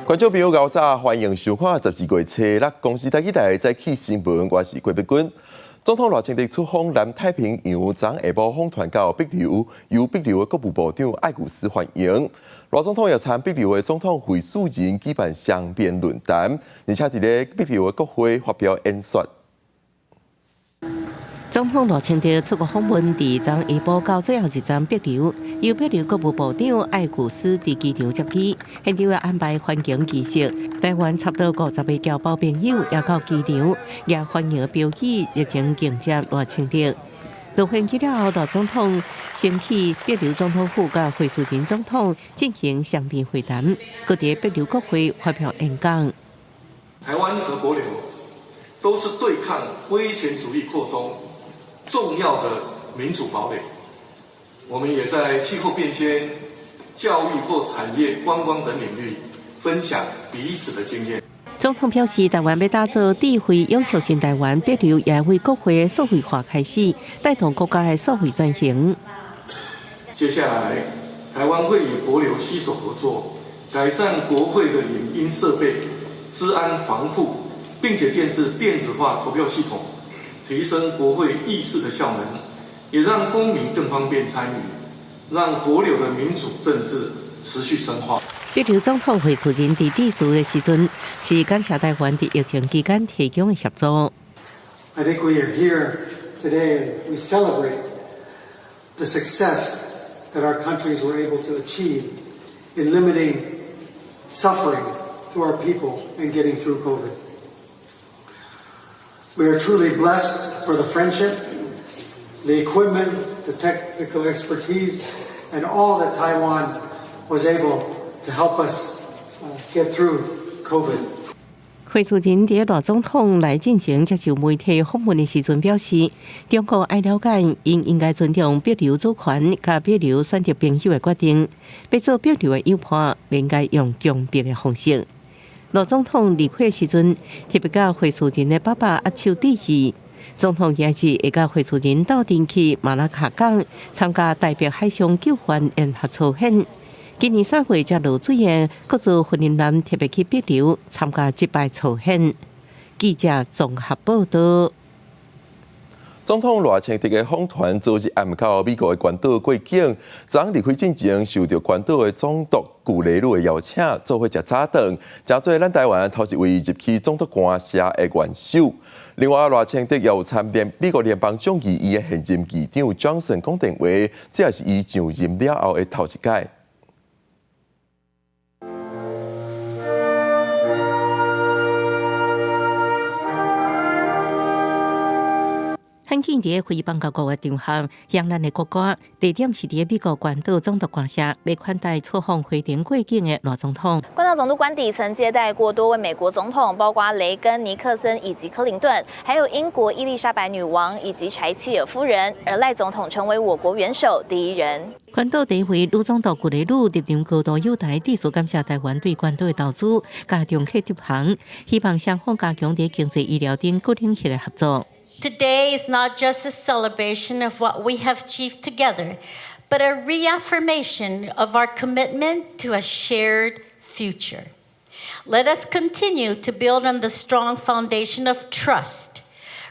观众朋友，早早欢迎收看12月初6公司台记台早起新闻，我是郭碧君。总统赖清德出访南太平洋，昨下晡访团到帛琉，由帛琉的国务部长艾古斯欢迎。赖总统也参帛琉的总统会素人举办双边论坛，而且伫咧帛琉的国会发表演说。总统赖清德出国访问，伫昨下晡到最后一站帛琉，由帛琉国务部长艾古斯伫机场接机，现场安排欢迎仪式。台湾差不多50个侨胞朋友也到机场，也欢迎标语，热情迎接赖清德。落飞机了后，赖总统先去帛琉总统府甲惠淑琴总统进行双边会谈，佮伫帛琉国会发表演讲。台湾和帛琉都是对抗威权主义扩充重要的民主堡垒。我们也在气候变迁、教育或产业、观光等领域分享彼此的经验。总统表示，台湾要打造智慧永续新台湾，帛琉也为国会的数位化开始，带动国家的数位转型。接下来，台湾会与帛琉携手合作，改善国会的影音设备、治安防护，并且建设电子化投票系统，提升国会议事的效能，也让公民更方便参与，让帛琉的民主政治持续深化。帛琉总统惠淑琴伫致辞的时阵，是感谢台湾伫疫情期间提供的协助。I think we are here today. We celebrate the success that our countries were able to achieve in limiting suffering to our people and getting through COVID. We are truly blessed for the friendship, the equipment, the technical expertise, and all that Taiwan was able to help us get through COVID. 惠淑琴伫赖总统来进行接受媒体访问的时阵表示，中国爱了解，应该尊重帛琉主权甲帛琉选择朋友的决定，要做帛琉的友伴，应该用强逼的方式。赖总统离开的时阵，特别甲惠淑琴的爸爸握手致意。总统也是会甲惠淑琴斗阵去马拉卡港参加代表海上救援联合操演。今年3月才落水的各组婚姻男特别去帛琉参加这摆操演。记者综合报道。总统赖清德的访团昨日暗到美国的关岛过境，昨离开进前受到关岛的总督古雷鲁的邀请，做伙食早顿，加做咱台湾头一位入去总督官舍的元首。另外，赖清德也有参见美国联邦众议院的现任议长 Johnson 讲电话，这也是伊上任了后的头一届。很近日会议办到5个场合，向咱的国家地点是伫美国关岛总督官舍，要款待出访回程过境的赖总统。关岛总督官邸曾接待过多位美国总统，包括雷根、尼克森以及克林顿，还有英国伊丽莎白女王以及柴契尔夫人，而赖总统成为我国元首第一人。关岛第一位女总督古雷鲁入场高度友台，致辞感谢台湾对关岛的投资，加重客入行，希望双方加强在经济、医疗等各领域的合作。Today is not just a celebration of what we have achieved together, but a reaffirmation of our commitment to a shared future. Let us continue to build on the strong foundation of trust,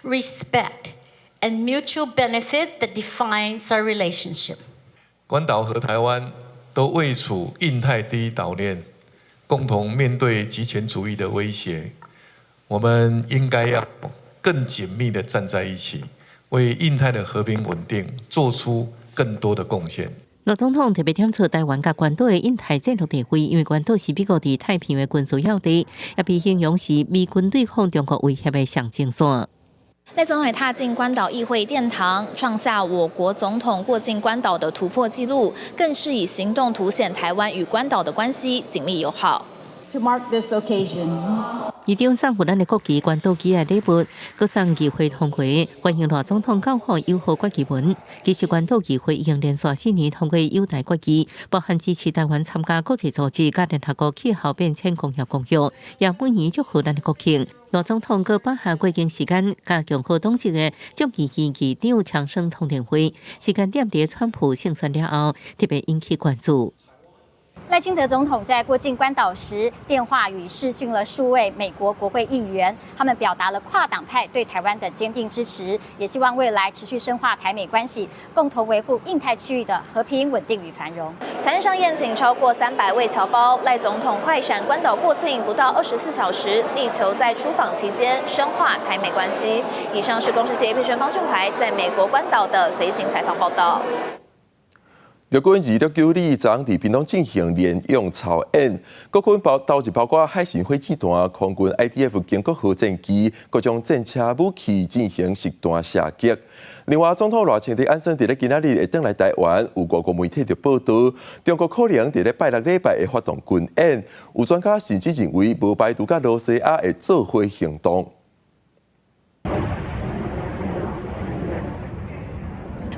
respect, and mutual benefit that defines our relationship. 关岛和台湾都位处印太第一岛链，共同面对极权主义的威胁，我们应该要更紧密地站在一起，为印太的和平稳定做出更多的贡献。赖总统特别点出台湾甲关岛的印太战略地位，因为关岛是美国伫太平洋的军事要地，也被形容是美军对抗中国威胁的上前线。赖总统踏进关岛议会殿堂，创下我国总统过境关岛的突破纪录，更是以行动凸显台湾与关岛的关系紧密友好。To mark this occasion. 议长送予咱的国旗、关岛旗的礼物，搁送议会通过欢迎赖总统交付友好国旗文。其实关岛议会已经连续4年通过友台国旗，包含支持台湾参加国际组织、甲联合国气候变迁公约公约，也每年祝贺咱的国庆。赖总统搁把握过境时间，甲共和党籍的众议院议长强生通电话，时间点伫川普胜选了后，特别引起关注。赖清德总统在过境关岛时，电话与视讯了数位美国国会议员，他们表达了跨党派对台湾的坚定支持，也希望未来持续深化台美关系，共同维护印太区域的和平、稳定与繁荣。船上宴请超过300位侨胞，赖总统快闪关岛过境不到24小时，力求在出访期间深化台美关系。以上是公视协议配宣方俊怀在美国关岛的随行采访报道。陆军269里昨伫屏东进行联用操演，国军包括海巡火箭弹、空军 IDF 经国号战机、各种战车武器进行实弹射击。另外，总统赖清德安生伫咧今仔日会返来台湾，有外国媒体就报道，中国可能伫咧拜6礼拜会发动军演，有专家甚至认为无排除甲罗西亚会做伙行动。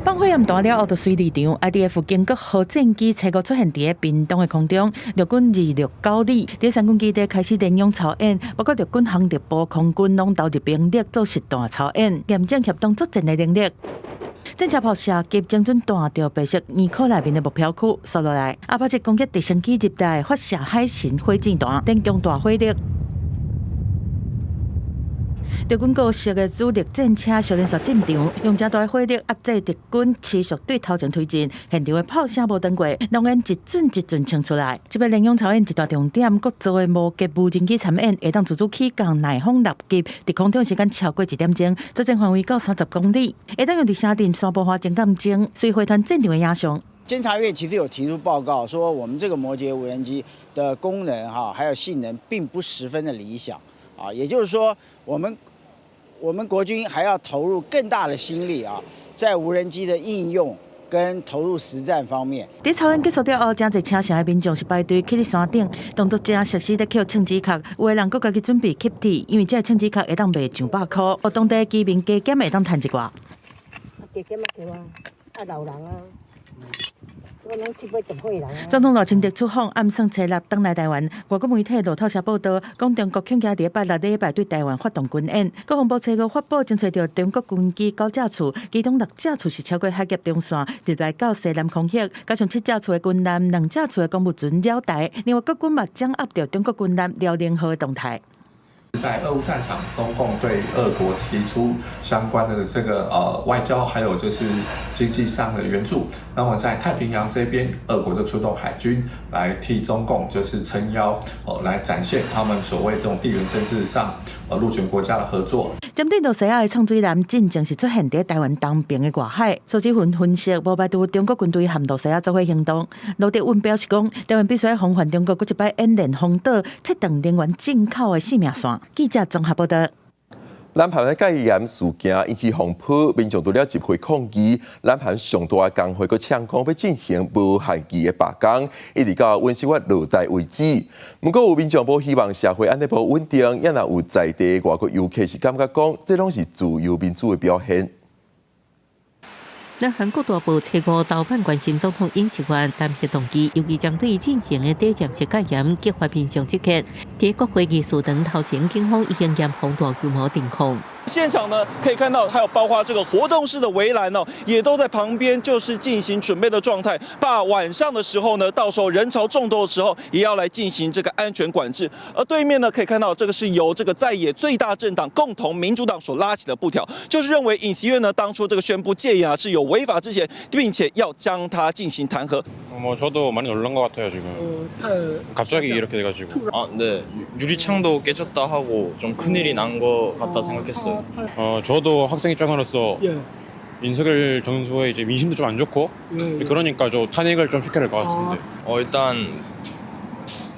放火焰大了后，就随立场 IDF 经国号战机车5出现伫屏东的空中，陆军269里第3军基地开始联用操演，包括陆军航特部、空军拢投入兵力做实弹操演，验证协同作战的能力。战车炮射击精准弹着白色衣裤内面的目标区扫落来，阿帕奇攻击直升机入台发射海巡火箭弹，增强大火力。敌军高速的主力战车小连续进场，用较大火力压制敌军持续对头前推进。现场的炮声无断过，浓烟一阵一阵冲出来。这边联用操演一大重点，各组的无级无人机参演，会当自主起降耐风6级，伫空中时间超过1点钟，作战范围到30公里，会当用伫山顶山坡花情感钟，随回团战场的影像。监察院其实有提出报告说，我们这个摩羯无人机的功能还有性能并不十分的理想啊，也就是说我们国军还要投入更大的心力在无人机的应用跟投入实战方面。在操演结束了后，真侪车城的民众是排队去伫山顶，动作真熟悉咧捡枪支壳，有的人佫家己准备吸铁，因为这枪支壳会当卖上100块，互当地居民加减会当趁一寡。加减老人总统赖清德出访，暗算初6返来台湾。外国媒体路透社报道，讲中国恐惊伫拜6礼拜对台湾发动军演。国防部初5发布，正找到中国军机9架次，其中6架次是超过海峡中线，入来到西南空域，加上7架次的军舰、2架次的公务船绕台。另外，国军嘛掌握到中国军舰辽宁号的动态。在俄乌战场，中共对俄国提出相关的这个外交，还有就是经济上的援助。那么在太平洋这边，俄国就出动海军来替中共就是撑腰，来展现他们所谓这种地缘政治上陆权国家的合作。针对罗西亚的畅水艦真正是出现在台湾东边的外海，苏志芬分析，无排除中国军队和罗西亚做伙行动。罗德温表示讲，台湾必须防范中国佫一摆演练封岛，切断能源进口的性命线。记者综合报道。南韩的戒严事件引起风波，民众除了集会抗议，南韩上大的工会佫呛讲要进行无限期的罢工，一直到温室落台为止。不过有民众不希望社会安尼无稳定，也若有在地外国游客是感觉讲，这拢是自由民主的表现。南韩国大部初5投办关心总统尹锡悦谈协动机，尤其将对进行的短暂式戒严激发民众集结。在国会议事堂头前，警方已经严防大规模停控。现场呢可以看到，还有包括这个活动室的围栏也都在旁边，就是进行准备的状态。怕晚上的时候呢，到时候人潮众多的时候，也要来进行这个安全管制。而对面呢，可以看到这个是由这个在野最大政党共同民主党所拉起的布条，就是认为尹锡悦呢当初这个宣布戒严是有违法之嫌，并且要将他进行弹劾。저도 많이 놀란 것 같아요 지금. 갑자기 이렇게 돼가지고. 네. 유리창도 깨졌다 하고 좀 큰일이 난 것 같다 생각했어요. 저도 학생 입장으로서 윤석열 정부의 이제 민심도 좀 안 좋고 그러니까 저 탄핵을 좀 시켜야 될 것 같은데. 일단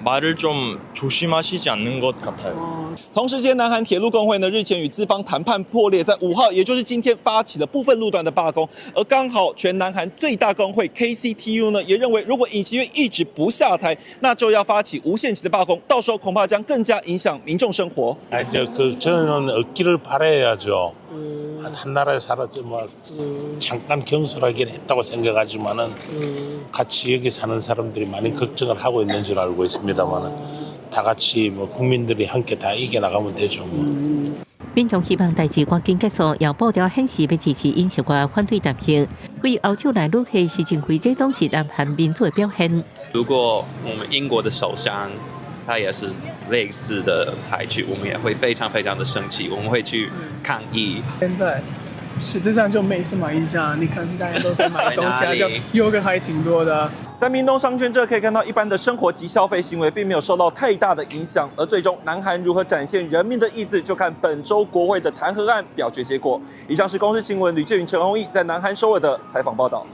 말을 좀 조심하시지 않는 것 같아요. 同时间，南韩铁路工会呢日前与资方谈判破裂，在5号，也就是今天发起了部分路段的罢工。而刚好全南韩最大工会 KCTU 呢也认为，如果尹锡悦一直不下台，那就要发起无限期的罢工，到时候恐怕将更加影响民众生活。저는 얻기를 바라야죠. 한 나라에 살았지 뭐 잠깐 경솔하긴 했다고 생각하지만은 같이 여기 사는 사람들이 많이 걱정을 하고 있는 줄 알고 있습니다만은 다 같이 뭐 국민들이 함께 다 이겨 나가면 되죠. 뭐. 民众希望代志赶紧结束，要报道显示要支持饮食外反对弹劾。为欧洲来陆客是情非这当时南韩民主的表现。如果我们英国的首相他也是类似的采取，我们也会非常非常的生气，我们会去抗议。现在实质上就没什么影响，你看大家都在买东西啊，就优个还挺多的。在明东商圈这可以看到，一般的生活及消费行为并没有受到太大的影响，而最终南韩如何展现人民的意志，就看本周国会的弹劾案表决结果。以上是公视新闻吕建云、陈宏毅在南韩首尔的采访报道。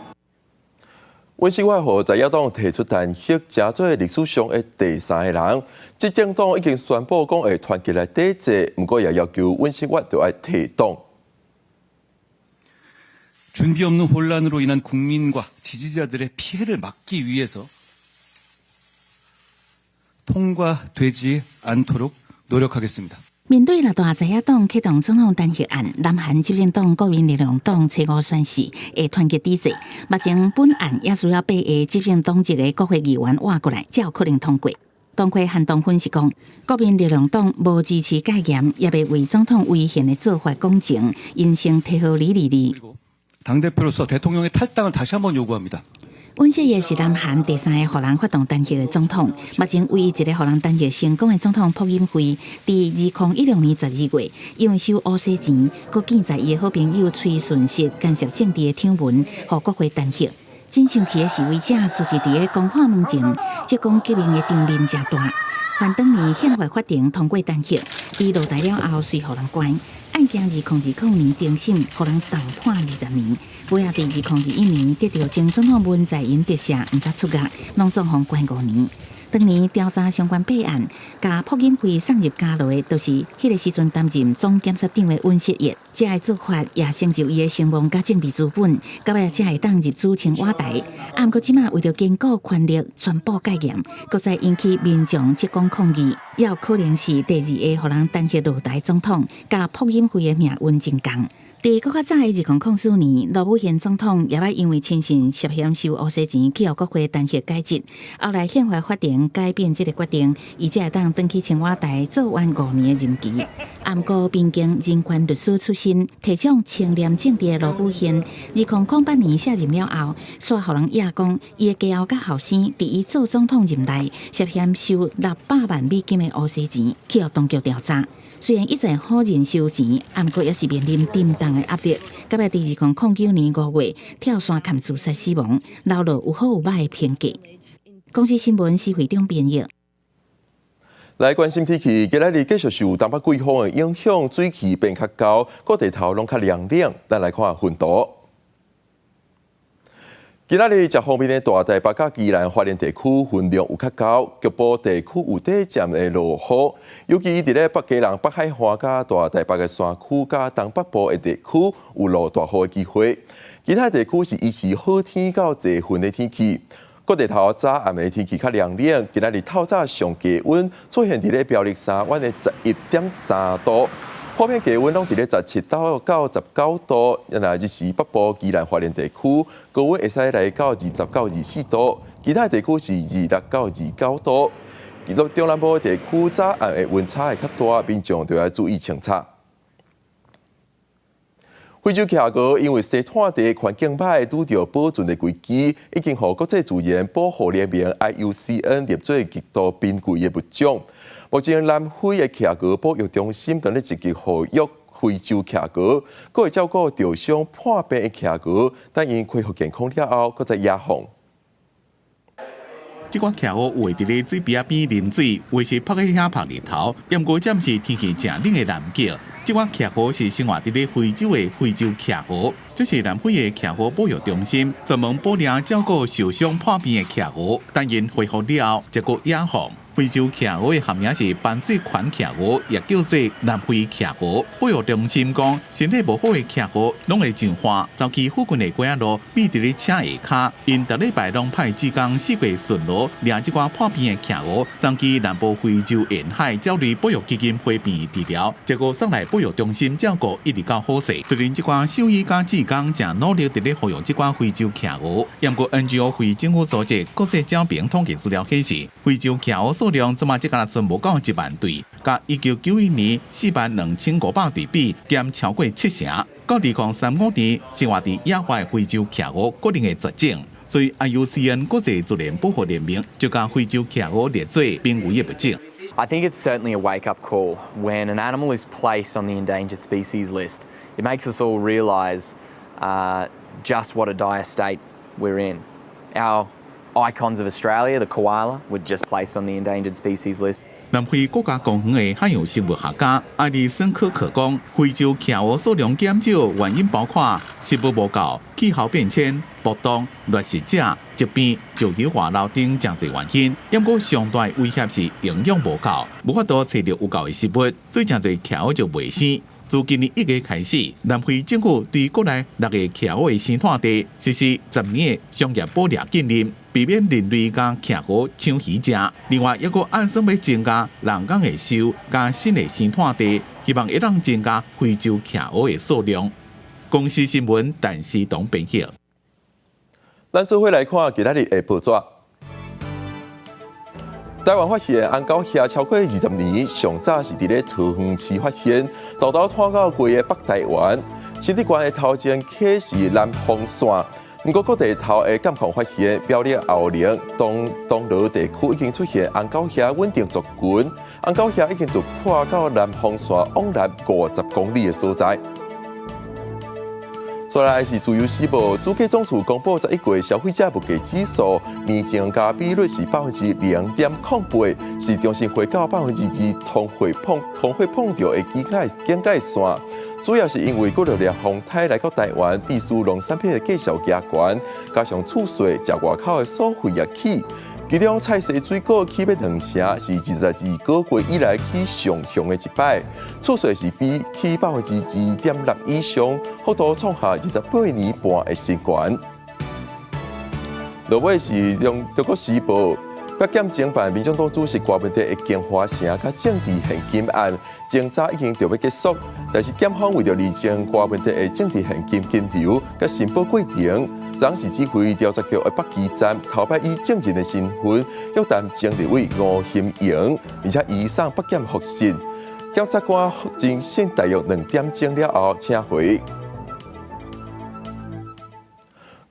温室外河在野党提出弹劾，真做历史上的第3个人。执政党已经宣布讲会团结来抵制，不过也要求温室外就要退党。 준비 없는 혼란으로 인한 국민과 지지자들의 피해를 막기 위해서 통과되지 않도록 노력하겠습니다. 面对了大在野党启动总统弹劾案，南韩执政党国民力量党初五宣誓会团结抵制。目前本案也需要8个执政党籍的国会议员换过来，才有可能通过。党魁韩东分析讲，国民力量党无支持戒严，也未为总统违宪的做法讲情，因先提好李。 당대표로서 대통령의 탈당을 다시 한번 요구합니다. 温锡也是南韩第3个予人发动弹劾的总统，目前唯一一个予人弹劾成功的总统朴槿惠，在2016年12月，因为收乌西钱，佮建在伊的好朋友崔顺实干涉政治的听闻，互国会弹劾。真生气的示威者自治伫个公化门前，即讲革命的场面真大。反当年宪法法庭通过弹劾，伊落台了后，随互人关。 案件2020年庭审，予人重判20年。尾也伫2021年得到前总统文在寅特赦，毋才出狱，拢总共关5年。当年调查相关弊案，甲朴槿惠送入监牢的，就是迄个时阵担任总检察长的温锡业。这个做法也成就伊的声望甲政治资本，到尾才会当入主青瓦台。啊，毋过即马为了坚固权力，宣布戒严，搁再引起民众激光抗议，也有可能是第2个予人弹劾落台总统，甲朴槿惠的命运真共。 伫更较早的2004年，罗武宪总统也捌因为亲信涉嫌收乌西钱，去互国会弹劾解职。后来宪法法庭改变这个决定，伊才会当登去青瓦台做完5年的任期。啊，毋过边境人权律师出身，提倡清廉政治的罗武宪，2008年卸任了后，煞互人压讲，伊的家后甲后生伫伊做总统任内，涉嫌收600万美金的乌西钱，去互当局调查。 虽然一直否认收钱，啊，毋过也是面临沉重的压力。到尾伫2009年5月跳伞砍自杀死亡，留落有好有歹的评价。公司新闻是会长编译。来关心天气，今日继续受东北季风的影响，水气变较高，各地头拢较凉凉。咱来看温度。 今仔日，这方面的大台北甲宜兰花莲地区云量有较高，局部地区有短暂的落雨，尤其伫咧北基隆、北海岸甲大台北的山区甲东北部的地区有落大雨的机会。其他地区是维持好天到侪云的天气。各地头早暗的天气较凉凉，今仔日透早上低温出现伫咧苗栗山湾的11.3度。 普遍低温拢伫咧17到19度，那日是北部宜兰花莲地区高温会使来到20到24度，其他地区是26到29度。中南部地区早暗的温差会较大，民众就要注意清查。非洲徛哥因为西炭地环境歹，拄着保存的危机，已经互国际自然保护联盟 IUCN 列做极度珍贵的物种。 目前南非的徛哥保育中心正咧积极呼吁非洲徛哥，佮会照顾受伤破病的徛哥，等因恢复健康了后，佮再野放。这款徛哥有会伫咧水边边淋水，维持晒个遐晒日头，毋过暂时天气正冷的南极。这款徛哥是生活伫咧非洲的非洲徛哥，这是南非的徛哥保育中心，专门保养照顾受伤破病的徛哥，等因恢复了后，再佮野放。 非洲徛鹅的学名是斑嘴款徛鹅，也叫做南非徛鹅。保育中心讲，身体无好的徛鹅拢会上花，走去附近的街仔路，避伫咧车下骹。因逐礼拜拢派志工4月巡逻，掠即寡破病的徛鹅，送去南部非洲沿海鸟类保育基金会病治疗，结果送来保育中心照顾一直到好势。虽然即寡兽医甲志工正努力伫咧保育即寡非洲徛鹅，不过 NGO 非政府组织国际鸟病统计资料显示，非洲徛鹅数量即马只敢剩无到1万对，甲1991年42500对比，减超过7成。到2035年，生活伫野外非洲骑鹅个人的绝种，所以 IUCN 国际自然保護聯盟就將非洲騎鵝列做瀕危嘅物種。I think it's certainly a wake-up call when an animal is placed on the endangered species list. It makes us all realise just what a dire state we're in. Our icons of Australia, the koala, were just placed on the endangered species list. 南非国家公园的海洋生物学家艾利森科克讲，非洲骑鹅数量减少原因包括食物无够、气候变迁、暴动、掠食者、疾病、石油化漏等真侪原因。不过上大威胁是营养无够，无法度找到有够的食物，所以真侪骑鹅就袂生。自今年1月开始，南非政府对国内6个骑鹅的生态地实施10年的商业捕猎禁令，避免人类甲骑鹅抢鱼食。另外，还佫暗算要增加人工的收加新的生态地，希望会当增加非洲骑鹅的数量。公司新闻陈思东编辑。咱做伙来看今日的报纸。台湾发现红狗虾超过20年，上早是伫咧桃园市发现，豆豆拖到过的北台湾，新竹县的头前溪是南方线，不过各地头的监控发现，表列后陵、东螺地区已经出现红狗虾稳定族群，红狗虾已经突破到南方线往南50公里的所在。再来是自由时报，主计总署公布11月消费者物价指数年增加比率是0.08%，是中心回到2%通货膨胀的警戒线。主要是因为各热烈风台来到台湾，必须农产品的价数加悬，加上厝税、食外口的所费也起。其中菜色水果起要2成，是22个月以来起上凶的一摆。厝税是比起2.6%以上，幅度创下28年半的新高。落尾是中国时报。北检侦办民众党主席郭文德的金华城甲政治现金案，侦查已经就要结束，但是检方为了厘清郭文德的政治现金金流甲申报过程，昨是指挥调查局的北基站头摆以证人的身份约谈前立委吴欣盈，并且移送北检复讯。检察官侦讯大约2点钟了后请回。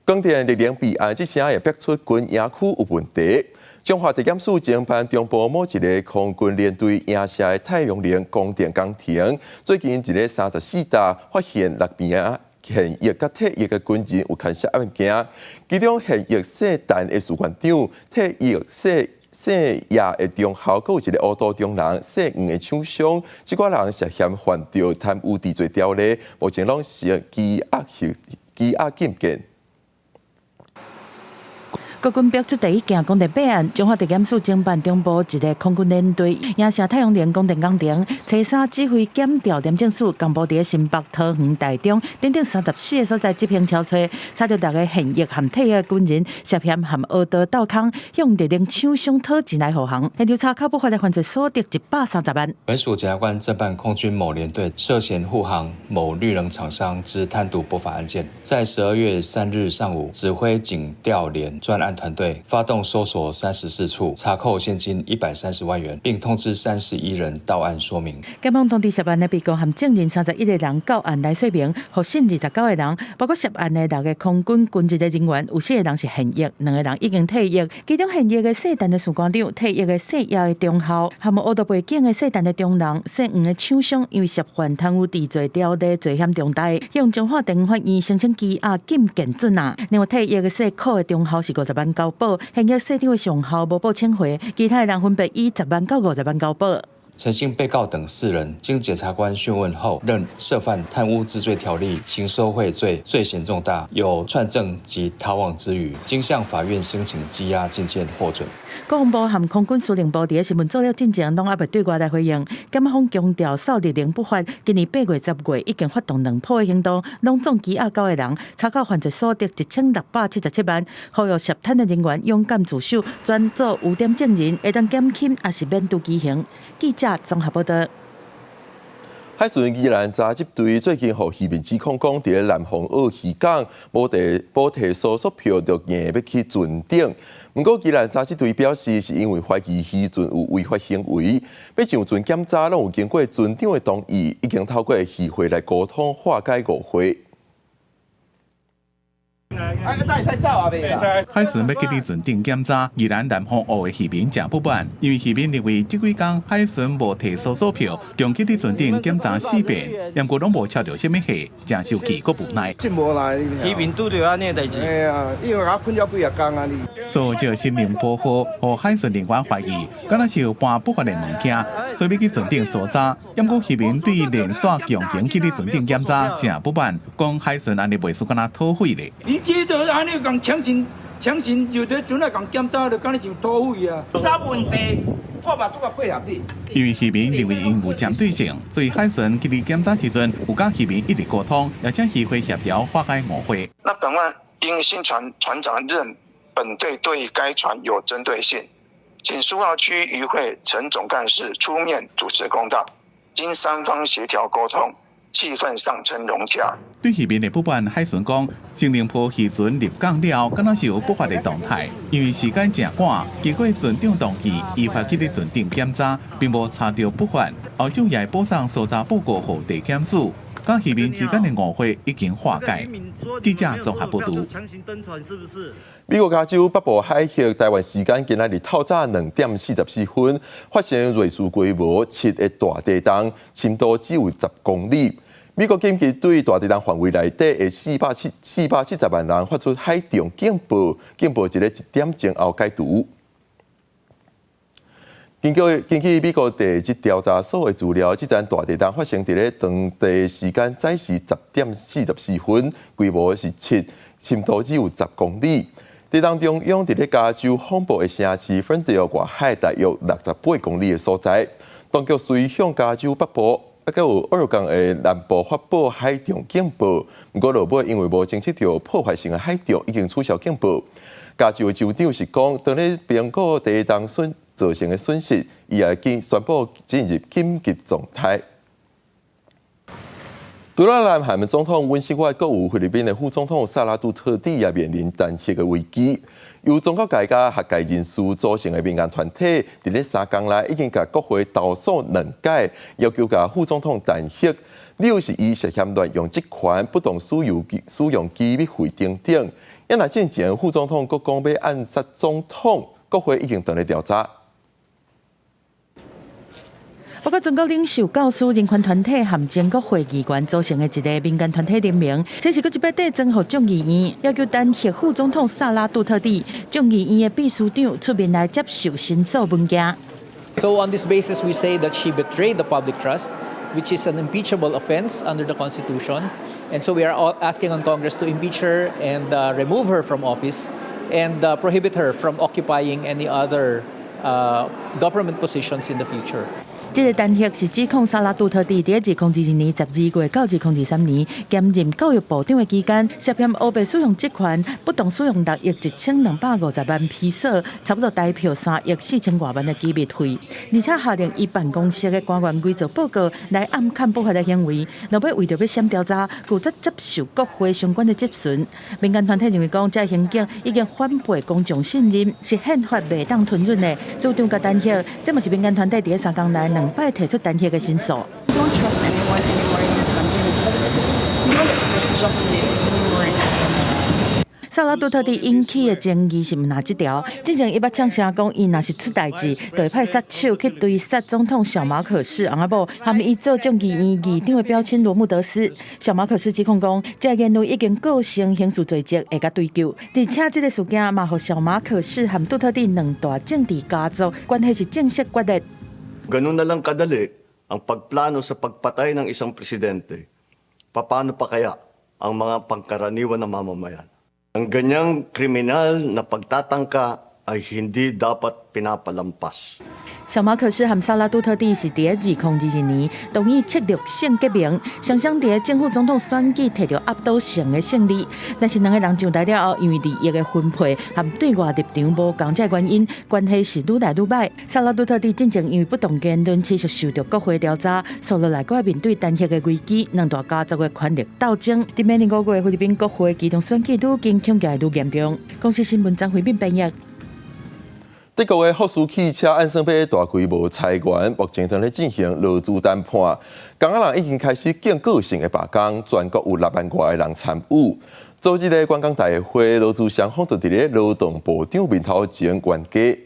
广电力量弊案之声也逼出军营区有问题。中华地检署侦办中部某一个空军连队营舍的太阳能供电工程，最近一个34大发现6名现役甲退役的军人有牵涉案件，其中现役姓陈的士官长、退役姓叶的中校，佮有一个乌道中人姓黄的厂商，这寡人涉嫌犯着贪污治罪条例，目前拢是羁押禁见。国军标出第一件供电弊案，中华地检署侦办中部一个空军连队营舍太阳能供电工程，初三指挥检调廉政署公布伫新北、桃园、台中等等34个所在执行敲查，查到6个现役含退役的军人涉嫌含黑道斗空，向特定厂商讨钱来护航。现调查考捕法律犯罪所得130万。本署检察官侦办空军某连队涉嫌护航某绿能厂商之贪渎不法案件，在12月3日上午，指挥警调连专案团队发动搜索34处，查扣现金130万元，并通知31人到案说明。检方通知涉案的被告含证人31个人到案来说明，获信29个人，包括涉案的6个空军军职的人员，有4个人是现役，2个人已经退役。其中现役的姓陈的士官长、退役的姓叶的中校，含有乌道背景的姓陈的中人、姓黄的厂商，因为涉犯贪污治罪条例罪嫌重大，向中华地方法院申请羁押禁见准拿。另外退役的姓柯的中校是50万交保，现役社长的上校无保请回，其他的人分别以10万到50万交保。陈姓被告等4人，经检察官讯问后，认涉犯贪污治罪条例、行收贿罪，罪嫌重大，有串证及逃亡之余，经向法院申请羁押禁见获准。国防部和空军司令部伫新闻资料进前，拢还未对外来回应。检方强调，扫地令不法，今年8月、10月已经发动2波的行动，拢总羁押9个人，查扣犯罪所得1677万，呼吁涉贪的人员勇敢自首，专做污点证人，会当减轻也是免除极刑。记者综合报道。海巡宜兰查缉队最近互渔民指控讲，伫南方澳渔港无地补贴搜索票，就硬要去船顶。不过，宜兰查缉队表示，是因为怀疑渔船有违法行为，要上船检查，拢有经过船长的同意，已经透过议会来沟通化解误会。海巡要给你船顶检查，宜兰南方澳的渔民真不满，因为渔民认为这几天海巡无提收索票，重去伫船顶检查4遍，但过拢无敲到什么货，真生气佫无奈。真无来，渔民拄着安尼代志。哎呀，因为我困了几日工啊你。所以心灵保护，和海巡人员怀疑，敢若是有搬不法的物件，所以要去船顶搜查。但过渔民对连续强行去伫船顶检查真不满，讲海巡安尼袂输敢若土匪咧。你这就安尼讲强行就在船内讲检查，就敢若像土匪啊。啥问题？我嘛拄个配合你。因为渔民认为因有针对性，所以海巡去伫检查时阵，有甲渔民一直沟通，也请渔会协调化解误会。那本案因新船长认本队对该船有针对性，请苏澳区渔会陈总干事出面主持公道，经三方协调沟通，气氛上呈融洽。对渔民的不满，海巡讲，新宁坡渔船入港了，敢若是有不法的动态，因为时间真赶，结果船长同意依法去伫船顶检查，并无查到不法，后昼也补送搜查报告后地检署。甲渔民之间的误会已经化解。记者综合报道。美国加州北部海峡，台湾时间今仔日透早2点44分，发生瑞士规模7的大地震，深度只有10公里。美国紧急对大地震范围内底的470万人发出海上警报，警报一个1点钟后解除。根据美国地质调查所的资料，这场大地震发生在咧当地时间早时10点44分，规模是7，深度只有10公里。地震中央在咧加州风部的城市芬德尔外海大约68公里的所在。当局随向加州北部还有俄勒冈的南部发布海上警报，不过落尾因为无侦测到破坏性的海潮，已经取消警报。加州的州长是讲，当咧评估地震造成的损失，伊也宣布进入紧急状态。除了南韩总统文心外，阁有菲律宾的副总统萨拉杜特地也面临弹劾的危机。由宗教界甲学界人士组成的民间团体，伫咧3天内已经甲国会投诉2届，要求甲副总统弹劾。理由是伊涉嫌乱用职权、不当使用机密费等等。因若之前副总统阁讲要暗杀总统，国会已经等咧调查。不过，中国领袖、教师、人权团体和全国会议员组成的一个民间团体联名，这是一笔递增予众议院，要求弹劾副总统萨拉杜特地。众议院的秘书长出面来接受申诉文件。So on this basis, we say that she betrayed the public trust, which is an impeachable offense under the Constitution, and so we are asking on Congress to impeach her and remove her from office, and prohibit her from occupying any other government positions in the future. 这个弹劾是指控萨拉杜特地在2022年12月到2023年兼任教育部长的期间，涉嫌污蔑使用职权，不当使用6亿1250万披索，差不多代表3亿4000多万的机密费，而且下令伊办公室的官员伪造报告来暗砍不法的行为。落尾为着要先调查，拒绝接受国会相关的质询。民间团体认为讲，这行径已经反背公众信任，是宪法袂当吞忍的。主张甲弹劾，这嘛是民间团体伫3天内2摆提出弹劾的申诉。萨拉杜特地引起的争议是毋哪一条？之前伊捌呛声讲，伊若是出代志，就会派杀手去追杀总统小马可仕，阿某含伊做众议院议长的标签罗姆德斯。小马可仕指控讲，这言论已经构成刑事罪责，会甲追究。而且这个事件嘛，和小马可仕和杜特地2大政治家族关系是正式决裂。Ganun na lang kadali ang pagplano sa pagpatay ng isang presidente. Paano pa kaya ang mga pangkaraniwan na mamamayan? Ang ganyang kriminal na pagtatangka ay hindi dapat pinapalampas. 小马可仕和萨拉杜特地是伫2022年同意策略性革命，双双伫政府总统选举摕到压倒性的胜利。但是2个人上台了后，因为利益的分配和对外立场无共这原因，关系是愈来愈歹。萨拉杜特地进前因为不当言论持续受到国会调查，所落来搁面对弹劾的危机，2大家族的权力斗争。伫明年5月，菲律宾国会机动选举愈经恐吓愈严重。公司新闻张惠敏编译。德国的福斯汽车按算被大规模裁员，目前正在进行劳资谈判。工仔人已经开始警告性的罢工，全国有6万多的人参与。昨日的观光大会，劳资双方就伫咧劳动部长面头前冤家。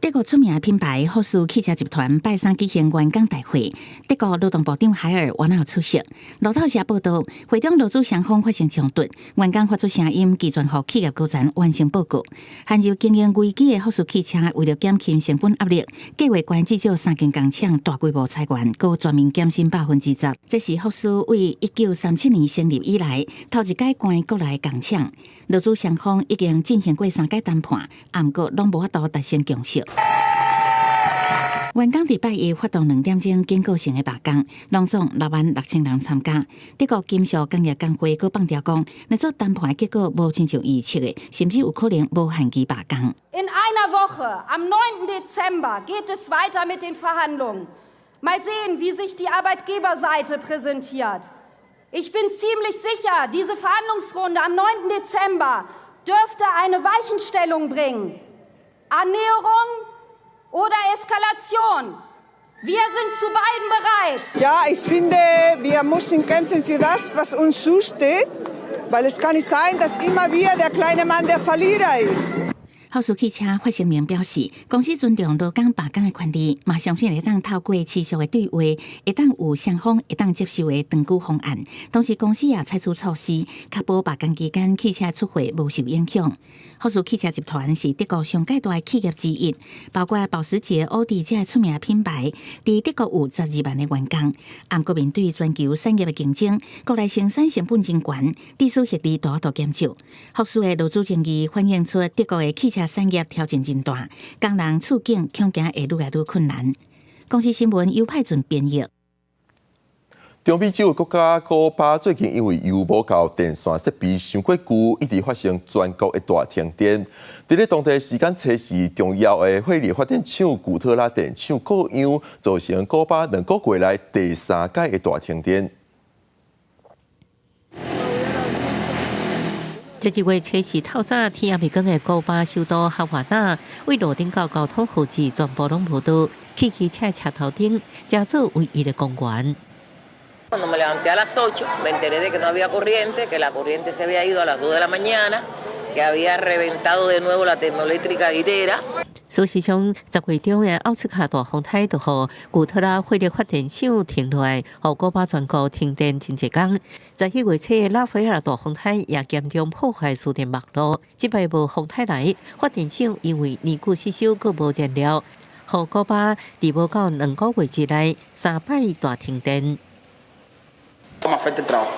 德国出名的品牌福斯汽车集团拜三举行员工大会，德国劳动部长海尔原有出席。路透社报道，会中劳资双方发生冲突，员工发出声音，寄存予企业高层完成报告。陷入经营危机的福斯汽车为了减轻成本压力，计划关至少3间工厂大规模裁员，佮全面减薪10%。这是福斯为1937年成立以来头一届关国内工厂。劳资双方已经进行过3届谈判，不过拢无法度达成共识。员工伫拜一发动2点钟警告性的罢工，拢总66000人参加。德国金属工业工会佮放调讲，若做谈判结果无亲像预测的，甚至有可能无限期罢工。In einer Woche, am 9. Dezember, geht es weiter mit den Verhandlungen. Mal sehen, wie sich die Arbeitgeberseite präsentiert. Ich bin ziemlich sicher, diese Verhandlungsrunde am 9. Dezember dürfte eine Weichenstellung bringen. Annäherung oder Eskalation. Wir sind zu beiden bereit. Ja, ich finde, wir müssen kämpfen für das, was uns zusteht, weil es kann nicht sein, dass immer wieder der kleine Mann der Verlierer ist. 福斯汽车发声明表示，公司尊重劳工罢工的权利，嘛相信会当透过持续的对话，会当有双方会当接受的长久方案。同时，公司也采取措施，确保罢工期间汽车出货无受影响。福斯汽车集团是德国上界大的企业之一，包括保时捷、奥迪这出名的品牌，伫德国有12万的员工。不过面对全球产业的竞争，国内生产成本真悬，地属效率大大减少。福斯的劳资争议反映出德国的汽车产业挑战真大，工人处境恐惊会愈来愈困难。公司新闻由派准编译。中美洲国家古巴最近因为油无够电线设备伤过旧，一直发生全国的大停电。伫咧当地时间测试重要的火力发电厂古特拉电厂故障，造成古巴2个月来第3届的大停电。这一月测试透早天也未光的古巴首都哈瓦那，为路顶到交通负载全部拢无倒，汽机车车头顶加做唯一的公园。Cuando me levanté a las 8, me enteré de que no había corriente, que la corriente se había ido a las 2 de la mañana, que había reventado de nuevo la termoeléctrica Itera. 事实上，10月中的奥斯卡大风台就予古特拉火力发电厂停落来，予古巴全国停电真一天。11月初的拉斐尔大风台也严重破坏输电网络。这摆无风台来，发电厂因为年久失修，佮无燃料，予古巴伫无到2个月之内3摆大停电。Me afecta el trabajo.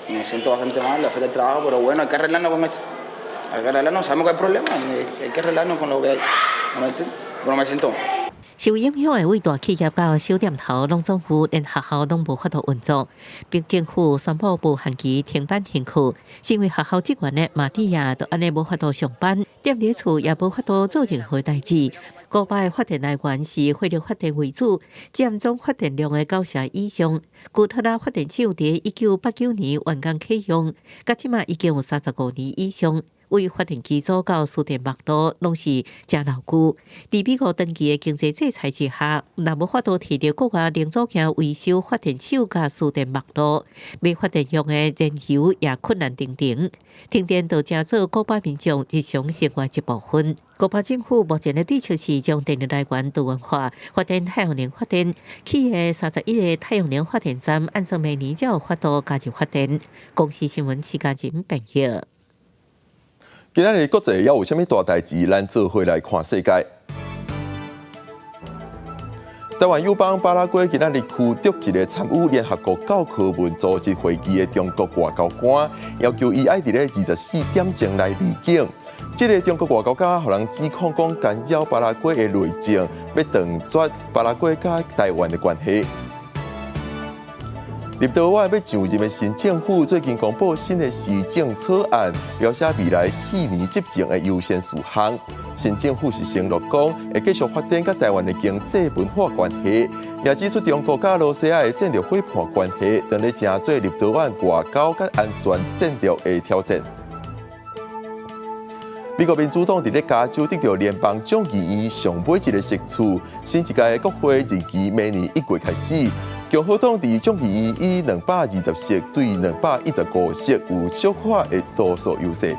Me siento bastante mal, le afecta el trabajo, pero bueno, hay que arreglarnos con esto. Hay que arreglarnos, sabemos que hay problemas, hay que arreglarnos con lo que hay. Pero me siento mal. 受影响的伟大企业到小店头，拢政府连学校拢无法度运作，并政府宣布无限期停班停课。身为学校职员的玛利亚，都安尼无法度上班，踮伫厝也无法度做任何代志。古巴的发电来源是火力发电为主，占总发电量的90%以上。古特拉发电厂伫1989年完工启用，到即马已经有35年以上。为发电机组到输电网络拢是真牢固。伫美国长期的经济制裁之下，若无法度摕到国外零组件维修发电厂甲输电网络，买发电用的燃油也困难重重。停电就成做古巴民众日常生活一部分。古巴政府目前的对策是将电力来源多元化，发电太阳能发电。企业31个太阳能发电站按照每年才有法度加入发电。公司新闻时间真朋友。今仔日国际也有啥物大代志？咱做伙来看世界。台湾友邦巴拉圭今仔日驱逐一个参与联合国教科文组织会议的中国外交官，要求伊爱伫咧24点钟内离境。这个中国外交家互人指控讲干扰巴拉圭的内政，要断绝巴拉圭甲台湾的关系。立陶宛要上任的新政府最近公布新的施政草案，描写未来4年执政的优先事项。新政府是承诺讲会继续发展甲台湾的经济文化关系，也指出中国甲罗西亚的战略伙伴关系，正在正做立陶宛外交甲安全战略的挑战。美国民主党伫咧加州得到联邦众议院上尾一个席次，新一届国会任期明年1月开始。共和党伫众议院以220席对215席有小可的多数优势。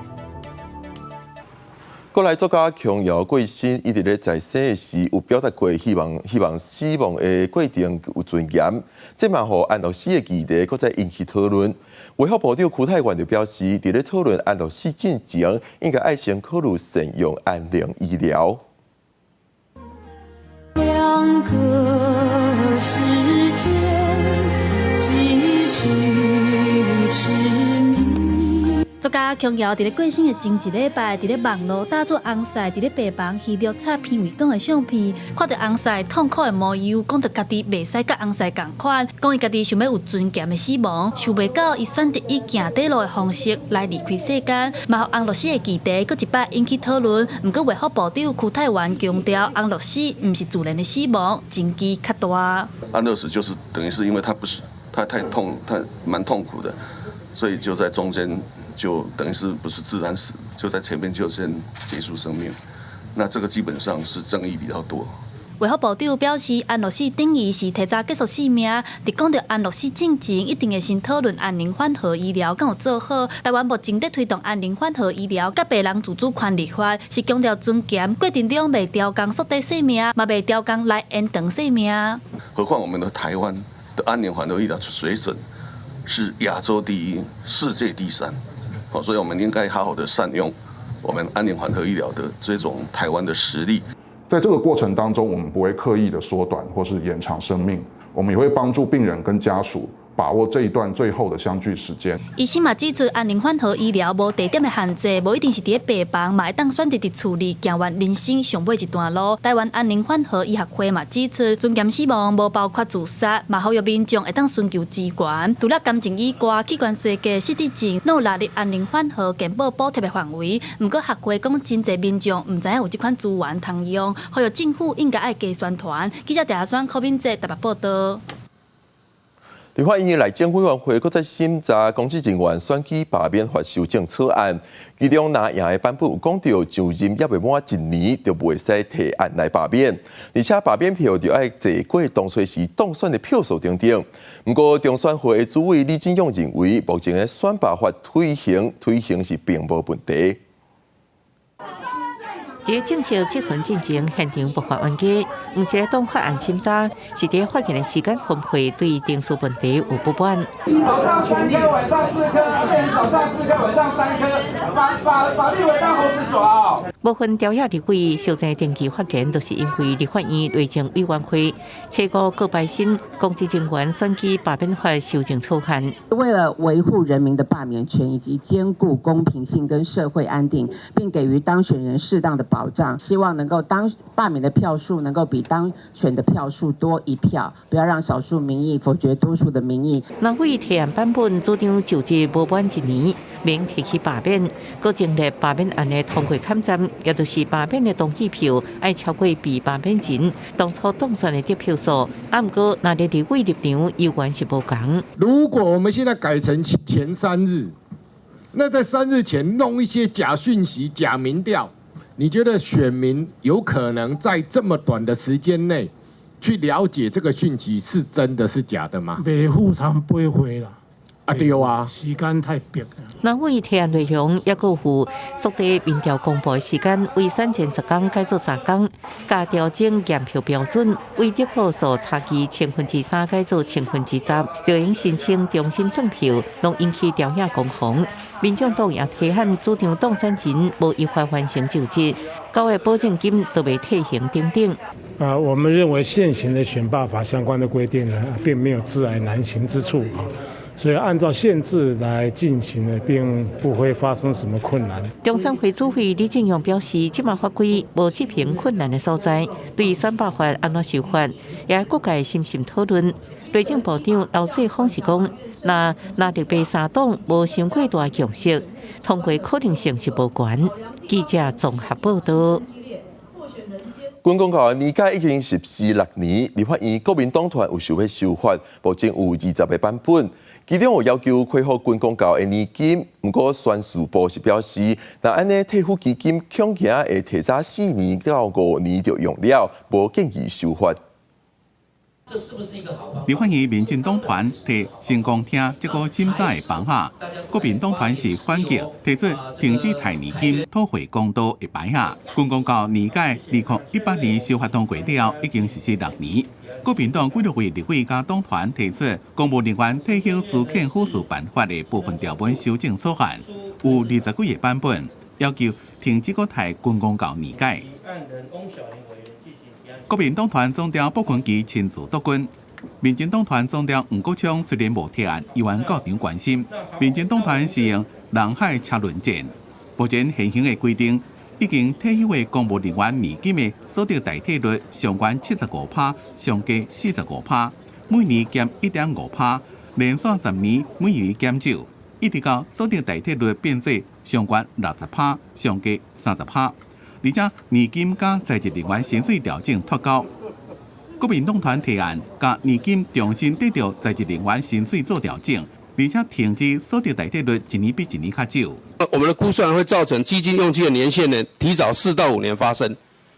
国内作家琼瑶过身，伊伫咧在世时有表达过希望死亡的过程有尊严，这嘛互安乐死的议题搁再引起讨论。卫福部长邱泰源就表示，伫咧讨论安乐死进前，应该爱先考虑善用安宁医疗。两个世界继续痴迷。作家琼瑶伫咧过身的前一礼拜，伫咧网络打出翁婿伫咧病房戏着插片尾讲的相片，看到翁婿痛苦的模样，讲到家己袂使甲翁婿共款，讲伊家己想要有尊严的死亡，想袂到伊选择以行底路的方式来离开世间，嘛互安乐死的议题搁一摆引起讨论。不过卫福部长邱泰源强调，安乐死毋是自然的死亡，禁忌较大。安乐死就是等于是因为他太痛，他蛮痛苦的，所以就在中间。就等于是不是自然死，就在前面就先结束生命，那这个基本上是争议比较多。卫福部长表示，安乐死定义是提早结束生命。伫讲到安乐死进前，一定会先讨论安宁缓和医疗敢有做好。台湾目前在推动安宁缓和医疗甲病人自主权利法，是强调尊严，过程中未调工缩短生命，嘛未调工来延长生命。何况我们的台湾的安宁缓和医疗水准是亚洲第一，世界第3。所以我们应该好好的善用我们安宁缓和医疗的这种台湾的实力。在这个过程当中，我们不会刻意的缩短或是延长生命，我们也会帮助病人跟家属把握这一段最后的相聚时间。医生嘛指出，安宁缓和医疗无地点的限制，无一定是伫病房，嘛会当选择伫厝里行完人生上尾一段路。台湾安宁缓和医学会嘛指出，尊严死亡无包括自杀，嘛呼吁民众会当寻求支援。除了感情以外，器官衰竭、失智症，拢有纳入安宁缓和健保补贴的范围。不过学会讲，真侪民众唔知影有这款资源通用，呼吁政府应该爱加宣传。记者陈选柯敏哲台北报道。立法院内政委员会搁在审查公职人员选举罢免法修正草案，其中拿赢的版本有讲到，就任也未满1年就袂使提案来罢免，而且罢免票就要坐过当选时当选的票数等等。不过，中选会的主委李进勇认为，目前的选罢法推行是并无问题。在正式质询进前，现场不乏冤家，唔是来当法案审查，是在法院的时间分配对定数问题有不满。早上3颗，晚上4颗，变成早上4颗，晚上3颗，把立委当猴子耍哦。部分调查立委小在定期发言，都是因为立法院内政委员会切过各摆审公职人员选举罢免法修正草案。为了维护人民的罢免权以及兼顾公平性跟社会安定，并给予当选人适当的保障，希望能够罢免的票数能够比当选的票数多1票，不要让少数民意否决多数的民意。那为提案版本主张就职无满1年，免提起罢免，各前立罢免案的通过勘站，也就是罢免的同意票要超过被罢免前当初当选的得票数。不过，那立委立场有关是无同。如果我们现在改成前3日，那在3日前弄一些假讯息、假民调。你觉得选民有可能在这么短的时间内去了解这个讯息是真的是假的吗？袂赴汤8回啦。啊对啊，时间太逼了。那为提案内容也有附缩短民调公布的时间，为3前10天改做3天，加调整验票标准，为得票数差距3%改做10%，就应申请重新算票，拢引起调查攻防。民众党也提案主张当选前无依法完成就职，9个保证金都未退行等等。我们认为现行的选罢法相关的规定呢，并没有自然难行之处。所以按照限制来进行呢，并不会发生什么困难。中选会主委李进勇表示，这项法规无制评困难的所在，对选罢法安怎修法，也各界深深讨论。内政部长刘世芳是讲，那特别3党无伤过大共识，通过可能性是无悬。记者综合报道。军公告年假已经实施6年，立法院国民党团有想要修法，目前有20个版本。其中有要求恢复军公告的年金，不过宣传部是表示，那安尼退抚基金恐惊会提早4年到5年就用了，无建议修法。这是不是一个好方法？立法院民进党团提成功听这个审查的方法，国民党团是反击，提出停止提年金、讨回公道的牌下。军公告年改2018年修法通过了，已经实施6年。国民党纪律委立委甲党团提出公务人员退休资遣辅助办法的部分条文修正草案，有20几个版本，要求停止个提军公告年改。国民党团总调卜群基亲自督军，民进党团总调黄国昌虽然无提案，议员到场关心。民进党团是用人海车轮战，目前现行的规定，已经退休的公务人员年金的所得代替率上悬75%，上加45%，每年减1.5%，连续10年每年减少，一直到所得代替率变做上悬60%，上加30%。而且年金甲在职人员薪水调整脱钩，国民党团提案甲年金重新对照在职人员薪水做调整，而且停止所得代替率一年比一年较少。我们的估算会造成基金用期的年限呢提早4到5年发生，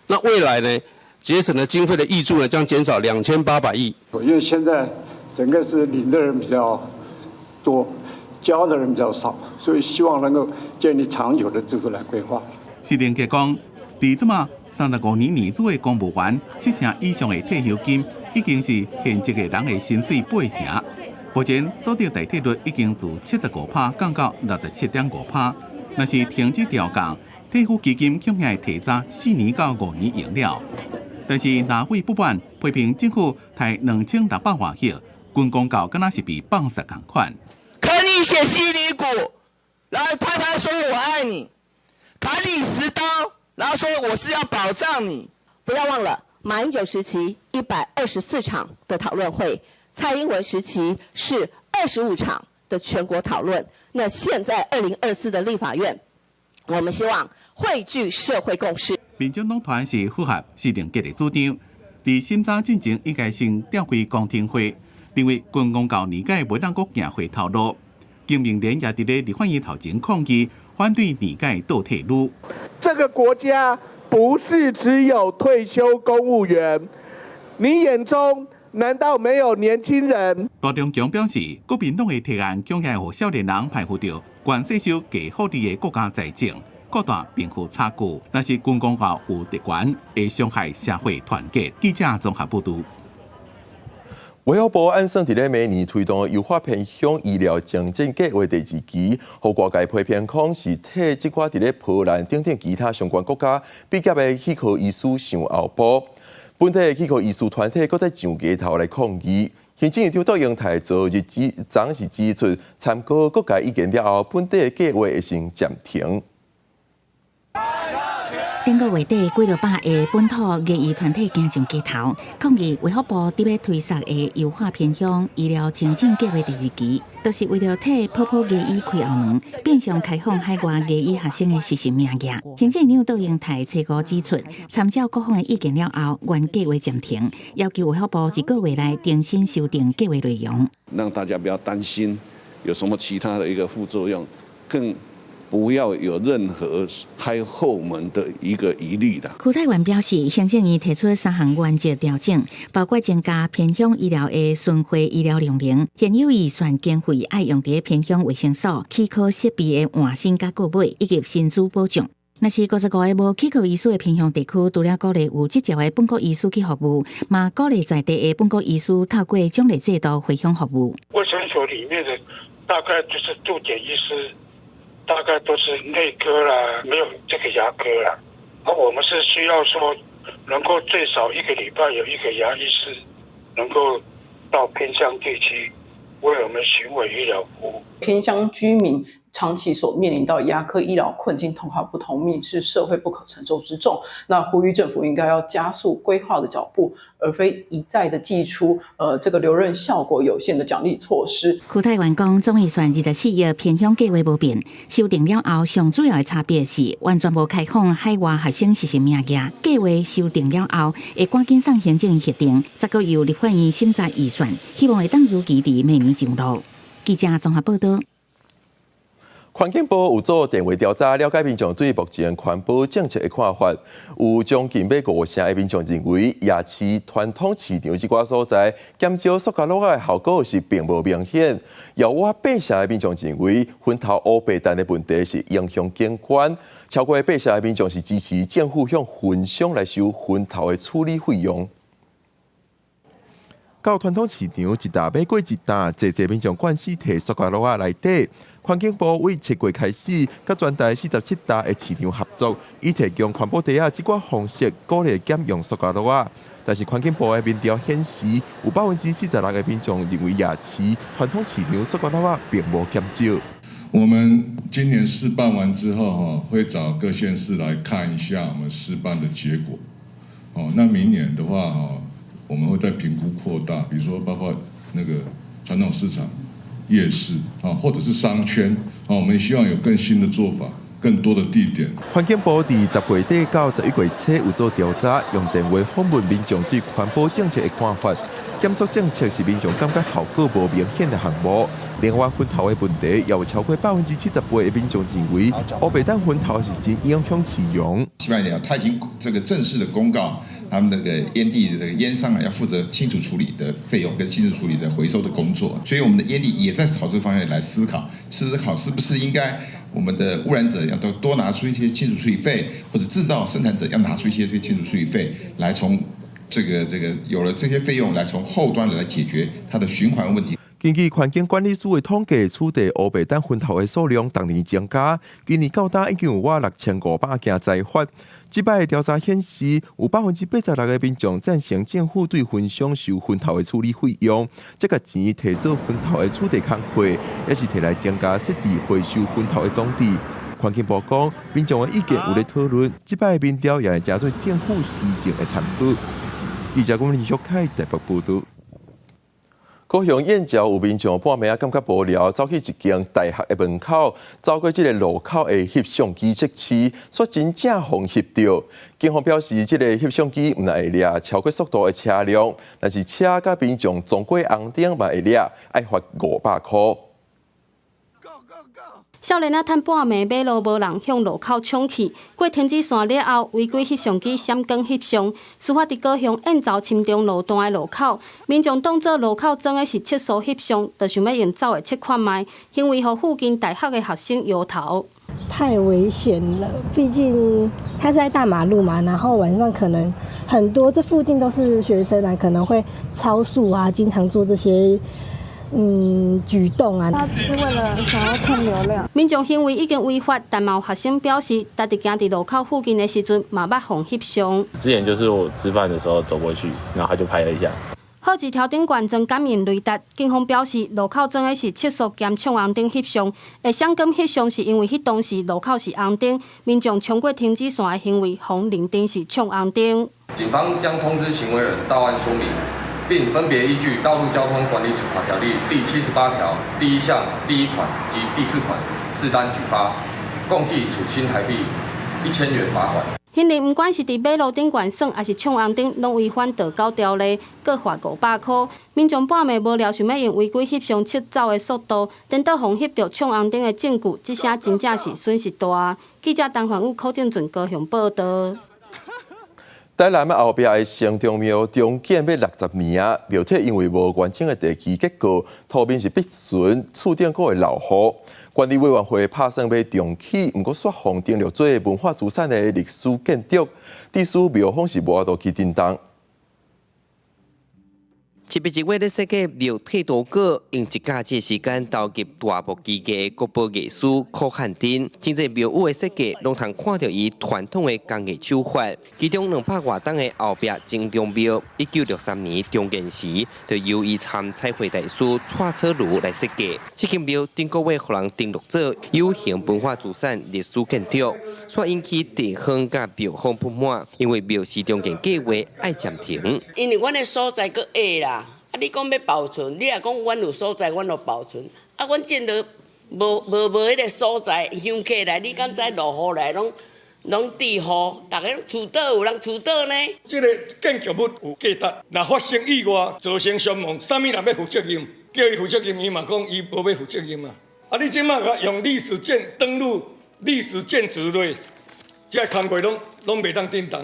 那未来呢节省的经费的挹注呢将减少2800亿。因为现在整个是领的人比较多，交的人比较少，所以希望能够建立长久的制度来规划。是连结讲。至即马35年年资的公务员，7成以上的退休金已经是现职的人的薪水8成。目前所得代替率已经自75%降到67.5%。若是停止调降，退抚基金恐怕会提早4年到5年用了。但是立委不满，批评政府提2600多亿，军公告敢若是被放杀同款。啃你血吸你骨，然后拍拍说我爱你，砍你10刀。然后说我是要保障你，不要忘了马英九时期124场的讨论会，蔡英文时期是25场的全国讨论。那现在2024的立法院，我们希望汇聚社会共识。民进党团是符合市政局的主张，在审查进前应该先召开公听会，认为军公告年改袂当阁行回头路。经民联也伫咧立法院头前抗议，反对年改倒退路。这个国家不是只有退休公务员，你眼中难道没有年轻人？罗中强表示，国民党的提案恐吓让少年人排除掉原税收低福利的国家财政，扩大贫富差距。但是军公告有特权，会伤害社会团结。记者综合报道。卫生部按算伫咧明年推动优化偏乡医疗重建计划第2期，互外界批评讲是替即寡伫咧波兰等等其他相关国家毕业的气科医师上后补。本地的气科医师团体搁在上街头来抗议。行政院长杜英泰昨日昨是指出，参考各界意见了后，本地的计划会先暂停。顶个月底，200个本土业医团体行上街头，抗议卫福部伫要推测的优化偏乡医疗重建计划第2期，都是为了替泡泡业医开后门，变相开放海外业医学生的实习名额。行政院长杜英泰初步指出，参照各方的意见了后，原计划暂停，要求卫福部1个月内重新修订计划内容，让大家不要担心有什么其他的一个副作用，更不要有任何开后门的一个疑虑的。区泰元表示，行政院提出3项原则调整，包括增加偏乡医疗的巡回医疗量能，现有预算经费爱用在偏乡卫生所、气科设备的换新甲购买，以及薪资保障。若是55个无气科医师的偏乡地区，除了鼓励有执照的本国医师去服务，嘛鼓励在地的本国医师透过奖励制度回乡服务。卫生所里面的大概就是驻点医师。大概都是内科啦，没有这个牙科啦。而我们是需要说，能够最少1个礼拜有1个牙医师，能够到偏乡地区为我们巡回医疗服务。偏乡居民长期所面临到牙科医疗困境，同行不同命是社会不可承受之重。那呼吁政府应该要加速规划的脚步，而非一再的祭出这个留任效果有限的奖励措施。区泰员讲，总预算24亿偏向计划无变，修订了后，上主要的差别是完全无开放海外学生实习名额。计划修订了后，会赶紧送行政院核定，再个由立法院审查预算，希望会当如期伫明年上路。记者综合报道。环境部有做电话调查，了解民众对目前环保政策的看法。有将近50%的民众认为，夜市传统市场这寡所在减少塑胶袋的效果是并无明显。有8%的民众认为，烟头乌白蛋的问题是影响景观。超过8%的民众是支持政府向烟商来收烟头的处理费用。到传统市场一搭买过一搭，侪民众惯死摕塑胶袋内底。环境部为7月开始，甲全台47大的市场合作，以提供环保袋这款方式鼓励减用塑胶袋。但是环境部的民调显示，有46%的民众认为夜市传统市场塑胶袋并无减少。我们今年试办完之后，会找各县市来看一下我们试办的结果。那明年的话，我们会再评估扩大，比如说包括那个传统市场。夜市或者是商圈我们希望有更新的做法，更多的地点。环境部伫10月底到11月初有做调查，用电话访问民众对环保政策的看法。减塑政策是民众感觉效果无明显的项目。另外，烟头的问题，也有超过78%的民众认为，乌白蛋烟头是真影响市容。西班牙他已经这个正式的公告。他们那个烟蒂的这个烟商要负责清除处理的费用跟清除处理的回收的工作，所以我们的烟蒂也在朝这个方向来思考是不是应该我们的污染者要多拿出一些清除处理费，或者制造生产者要拿出一些这个清除处理费，来从这个有了这些费用来从后端来解决它的循环问题。根据环境管理署的统计，取缔乌白蛋烟头的数量逐年增加，今年到达已经有6500件裁罚。这摆的调查显示，有86%的民众赞成政府对烟商收烟头的处理费用，这个钱摕做烟头的处理工费，也是摕来增加设置回收烟头的总值。环境部讲，民众的意见有咧讨论，这摆的民调也会加做政府施政的产物。记者郭林旭凯台北报道。高雄燕巢有民众半暝感觉无聊，走去一间大学的门口，走过这个路口的翕相机设施，却真正互翕到。警方表示，这个翕相机唔会掠超过速度的车辆，但是车甲民众撞过红灯嘛会掠，爱罚500块。少年仔趁半暝马路无人向路口冲去，过停止线了后，违规翕相机闪光翕相。事发伫高雄燕巢深中路段的路口，民众当作路口装的是测速翕相，就想要用走的切看卖，行为互附近大学的学生摇头。太危险了，毕竟他是在大马路嘛，然后晚上可能很多这附近都是学生啊，可能会超速啊，经常做这些。举动啊，他只是为了想要蹭流量。民众行为已经违法，但有学生表示，家己行伫路口附近的时阵，嘛捌互翕相。之前就是我吃饭的时候走过去，然后他就拍了一下。好字条顶悬装感应雷达，警方表示，路口装的是测速兼冲红灯翕相，会闪光翕相是因为迄当时路口是红灯，民众冲过停止线的行为，红绿灯是冲红灯。警方将通知行为人到案说明。并分别依据《道路交通管理处罚条例》第78条第1项第1款及第4款自单举发，共计处新台币1000元罚款。行人不管是伫马路顶悬耍，还是冲红灯，拢违反道交条例，各罚500块。民众半暝无聊，想要用违规翕相切走的速度，等到互翕到冲红灯的证据，这些真正是损失大。记者陈焕武、柯正俊高雄报道。台南后壁的城中庙重建要60年啊，庙体因为无完整的地基结构，土面是必纯，厝顶阁会老化。管理委员会拍算要重启，不过煞封登录做文化资产的历史建筑，地书庙方是无法度去震动。7月1日咧设计庙体图稿，用一假期时间投入大幕基艺国宝艺术柯汉丁，真侪庙宇的设计拢通看到伊传统的工艺手法。其中200多档的后壁正中庙，1963年重建时，就由伊参彩绘大师蔡楚如来设计。这间庙顶个月互人登录做有形文化资产历史建筑，却引起地方甲庙方不满，因为庙是重建计划爱暂停。因为阮的所在搁下啦，你讲要保存，你若讲阮有所在，阮就保存。阮见到无迄个所在，乡客来，你敢知落雨来拢治雨，大家厝倒有人厝倒呢？这个建筑物有价值，若发生意外造成伤亡，啥物人要负责任？叫伊负责任，伊嘛讲伊无要负责任嘛。你即马用历史登录历史建筑类，这工作拢袂当叮当。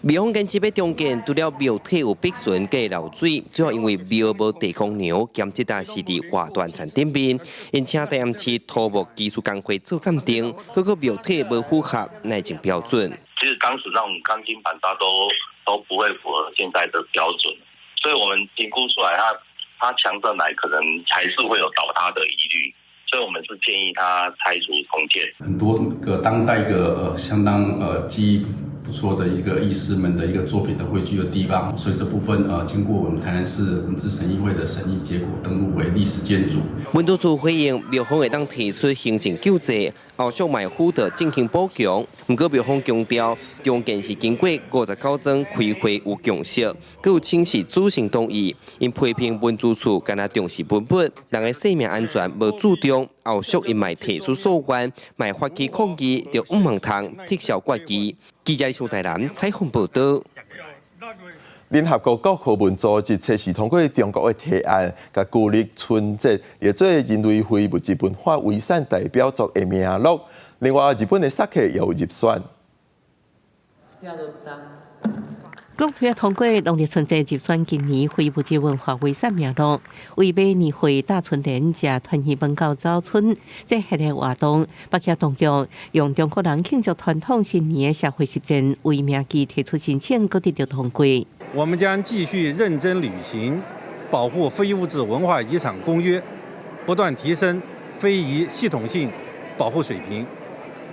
庙方坚持要重建，除了庙体有壁船加漏水，主要因为庙无地公牛，兼这搭是伫外段田顶面，因请台南市土木技术工会做鉴定，各个庙体无符合耐震标准。其实当时那种钢筋板搭都不会符合现在的标准，所以我们评估出来它强震来可能还是会有倒塌的疑虑，所以我们是建议它拆除重建。很多个当代相当技艺不错的一个艺师们的一个作品的汇聚的地方，所以这部分经过我们台南市文资审议会的审议结果，登录为历史建筑。文都处回应，庙方会当提出行政救济，后续卖府的进行补强。不过庙方强调，重建是经过59桩开会有共识，佮有请示主席同意。因批评文资处干那重视文本，人的生命安全无注重，后续因卖提出诉愿，卖发起抗议，就毋茫通撤销决议。记者从台南采访报道。联合国教科文组织测试通过中国的提案，甲旧历春节列做人类非物质文化遗产代表作的名录。另外，日本的萨克也有入选。公投也通过农历春节入选今年非物质文化遗产名录，为每年会大春联食团圆饭到早春这系列活动，北京当局用中国人庆祝传统新年的社会实践为名义提出申请，各地就通过。我们将继续认真履行保护非物质文化遗产公约，不断提升非遗系统性保护水平，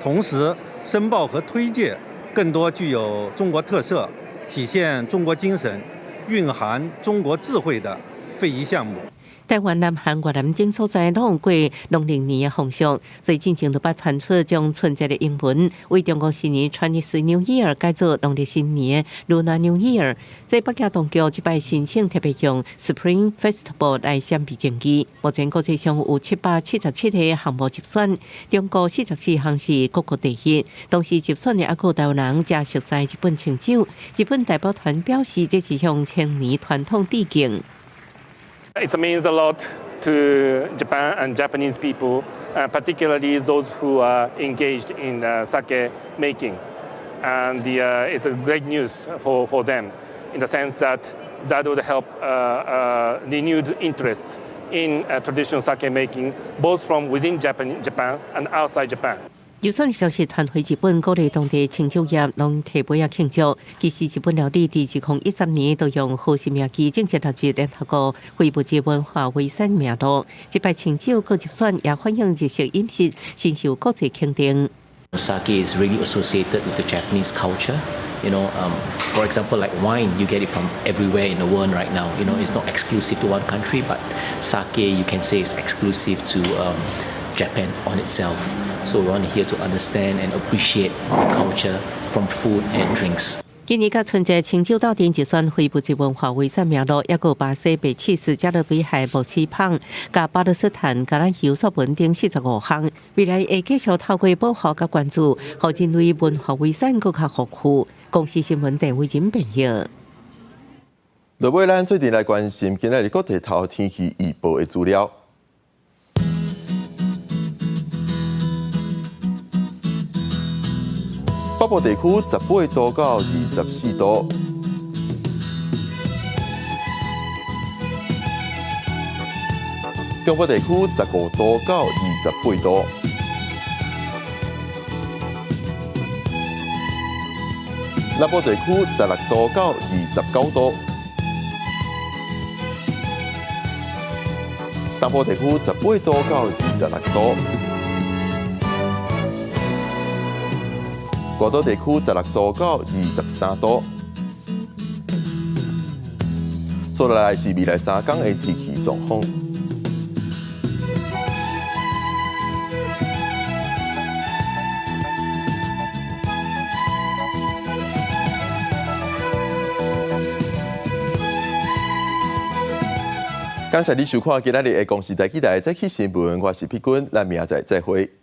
同时申报和推介更多具有中国特色、体现中国精神、蕴含中国智慧的非遗项目。台湾、南韩、越南等所在拢有过农历年的风俗，最近就把传出将春节的英文为中国新年 Chinese New Year 改做农历新年 Lunar New Year。在北京当局这摆申请特别用 Spring Festival 来相比竞技，目前国际上有777个项目入选，中国44项是各国第一。同时入选的还有台湾人才熟悉日本清酒。日本代表团表示，这是向千年传统致敬。It means a lot to Japan and Japanese people, particularly those who are engaged in sake making. And it's a great news for them in the sense that would help renewed interest in traditional sake making, both from within Japan and outside Japan. 入选消息传回日本，鼓励当地清酒业拢提杯庆祝。其实日本料理伫2013年都用核心名义正式纳入联合国非物质文化遗产名录。这摆清酒各入选也反映日式饮食深受国际肯定。Sake is really associated with the Japanese culture. You know, for example, like wine, you get it from everywhere in the world right now. You know, it's not exclusive to one country, but sake, you can say, is exclusive to Japan on itself. So we want here to understand and appreciate the culture from food and drinks. 今年甲春节清酒斗阵入选非物质文化遗产名录，也有巴西白起司、加勒比海木翅棒、甲巴勒斯坦橄榄油所文等45项。未来会继续透过保护甲关注，互人类文化遗产更加丰富。公司新闻电为人朋友。落尾咱最近来关心今日各地头天气预报的资料。北部地区18度到24度，中部地区15度到28度，南部地区16度到29度，东部地区18度到26度，高岛地区16度到23度。接下来是未来3天的天气状况。感谢你收看今日的《公视台记台》早起新闻，我是碧君，咱明仔载再会。